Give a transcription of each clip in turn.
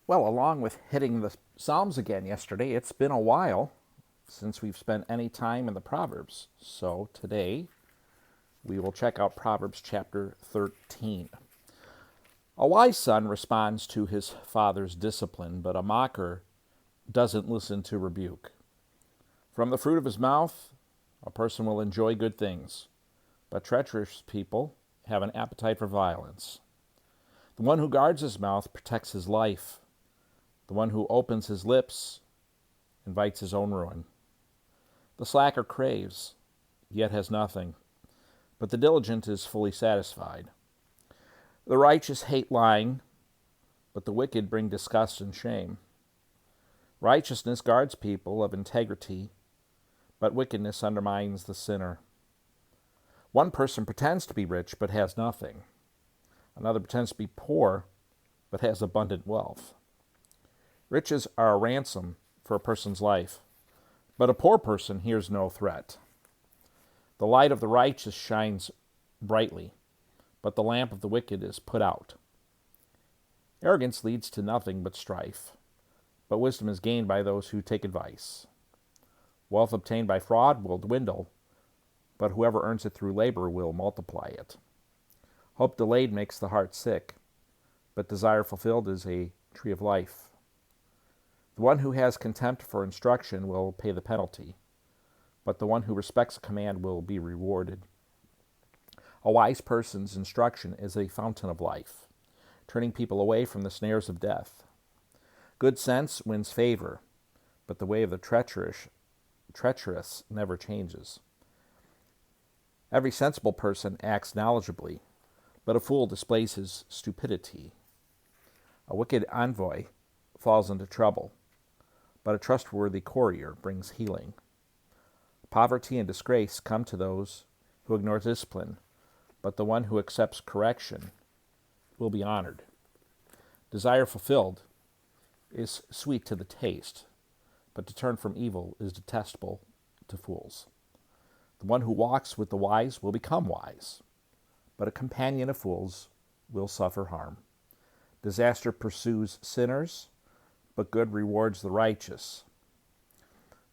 Well, along with hitting the Psalms again yesterday, it's been a while since we've spent any time in the Proverbs. So today we will check out Proverbs chapter 13. A wise son responds to his father's discipline, but a mocker doesn't listen to rebuke. From the fruit of his mouth, a person will enjoy good things, but treacherous people have an appetite for violence. The one who guards his mouth protects his life. The one who opens his lips invites his own ruin. The slacker craves, yet has nothing, but the diligent is fully satisfied. The righteous hate lying, but the wicked bring disgust and shame. Righteousness guards people of integrity, but wickedness undermines the sinner. One person pretends to be rich, but has nothing. Another pretends to be poor, but has abundant wealth. Riches are a ransom for a person's life, but a poor person hears no threat. The light of the righteous shines brightly, but the lamp of the wicked is put out. Arrogance leads to nothing but strife, but wisdom is gained by those who take advice. Wealth obtained by fraud will dwindle, but whoever earns it through labor will multiply it. Hope delayed makes the heart sick, but desire fulfilled is a tree of life. The one who has contempt for instruction will pay the penalty, but the one who respects a command will be rewarded. A wise person's instruction is a fountain of life, turning people away from the snares of death. Good sense wins favor, but the way of the treacherous never changes. Every sensible person acts knowledgeably, but a fool displays his stupidity. A wicked envoy falls into trouble, but a trustworthy courier brings healing. Poverty and disgrace come to those who ignore discipline, but the one who accepts correction will be honored. Desire fulfilled is sweet to the taste, but to turn from evil is detestable to fools. The one who walks with the wise will become wise, but a companion of fools will suffer harm. Disaster pursues sinners, but good rewards the righteous.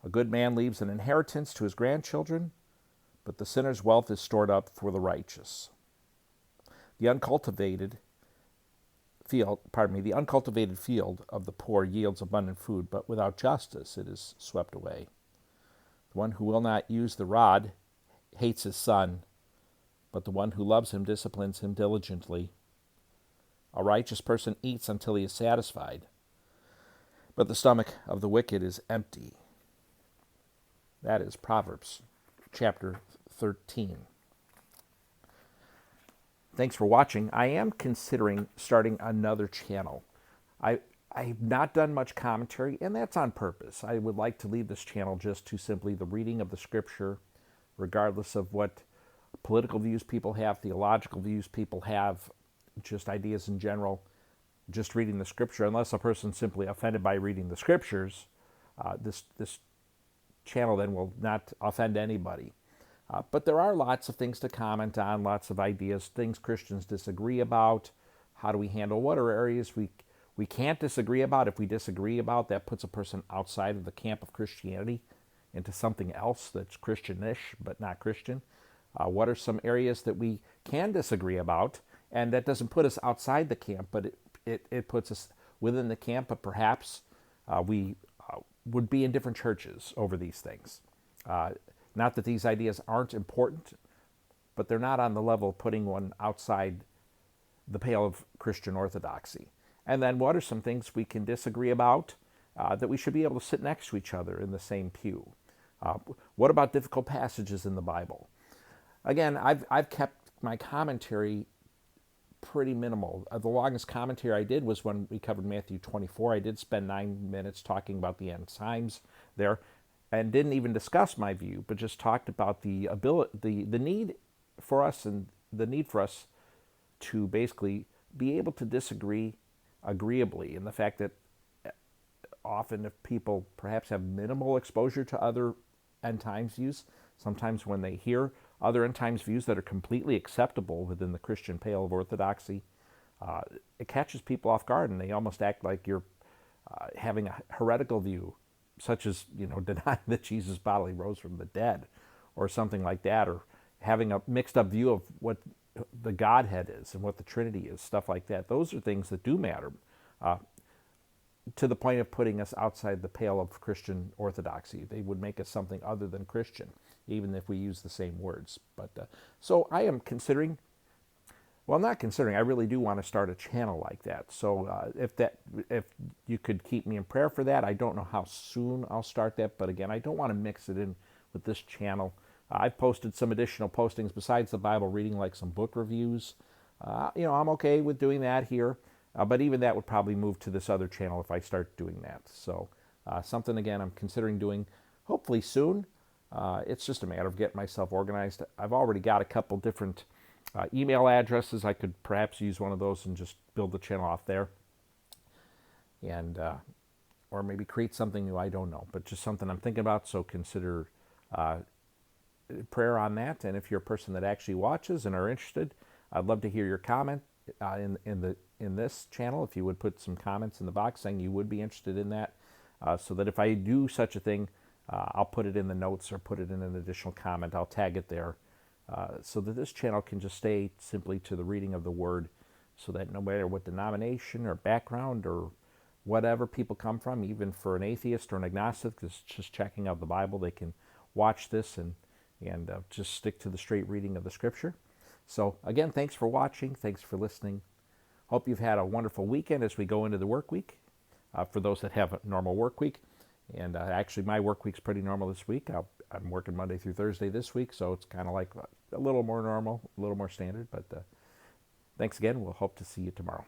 A good man leaves an inheritance to his grandchildren, but the sinner's wealth is stored up for the righteous. The uncultivated field of the poor yields abundant food, but without justice it is swept away. The one who will not use the rod hates his son, but the one who loves him disciplines him diligently. A righteous person eats until he is satisfied, but the stomach of the wicked is empty. That is Proverbs chapter 13. Thanks for watching. I am considering starting another channel. I've not done much commentary, and that's on purpose. I would like to leave this channel just to simply the reading of the scripture, regardless of what political views people have, theological views people have, just ideas in general, just reading the scripture. Unless a person's simply offended by reading the scriptures, this channel then will not offend anybody. But there are lots of things to comment on, lots of ideas, things Christians disagree about. How do we handle what are areas we can't disagree about? If we disagree about, that puts a person outside of the camp of Christianity into something else that's Christianish but not Christian. What are some areas that we can disagree about? And that doesn't put us outside the camp, but it puts us within the camp, but perhaps we would be in different churches over these things. Not that these ideas aren't important, but they're not on the level of putting one outside the pale of Christian orthodoxy. And then what are some things we can disagree about that we should be able to sit next to each other in the same pew? What about difficult passages in the Bible? Again, I've kept my commentary pretty minimal. The longest commentary I did was when we covered Matthew 24. I did spend 9 minutes talking about the end times there, and didn't even discuss my view, but just talked about the need for us and the need for us to basically be able to disagree agreeably, and the fact that often if people perhaps have minimal exposure to other end times views, sometimes when they hear other end times views that are completely acceptable within the Christian pale of orthodoxy, it catches people off guard, and they almost act like you're having a heretical view, such as denying that Jesus bodily rose from the dead, or something like that, or having a mixed up view of what the Godhead is and what the Trinity is, stuff like that. Those are things that do matter, to the point of putting us outside the pale of Christian orthodoxy. They would make us something other than Christian, even if we use the same words. But so I am considering. Well, I'm not considering. I really do want to start a channel like that. So if you could keep me in prayer for that. I don't know how soon I'll start that, but again, I don't want to mix it in with this channel. I've posted some additional postings besides the Bible reading, like some book reviews. I'm okay with doing that here, but even that would probably move to this other channel if I start doing that. So something, again, I'm considering doing hopefully soon. It's just a matter of getting myself organized. I've already got a couple different email addresses. I could perhaps use one of those and just build the channel off there, and or maybe create something new. I don't know, but just something I'm thinking about. So consider prayer on that. And if you're a person that actually watches and are interested, I'd love to hear your comment in this channel. If you would put some comments in the box saying you would be interested in that, so that if I do such a thing, I'll put it in the notes or put it in an additional comment. I'll tag it there, so that this channel can just stay simply to the reading of the Word, so that no matter what denomination or background or whatever people come from, even for an atheist or an agnostic that's just checking out the Bible, they can watch this and just stick to the straight reading of the Scripture. So again, thanks for watching. Thanks for listening. Hope you've had a wonderful weekend as we go into the work week, for those that have a normal work week. And actually, my work week's pretty normal this week. I'm working Monday through Thursday this week, so it's kind of like a little more normal, a little more standard. But thanks again. We'll hope to see you tomorrow.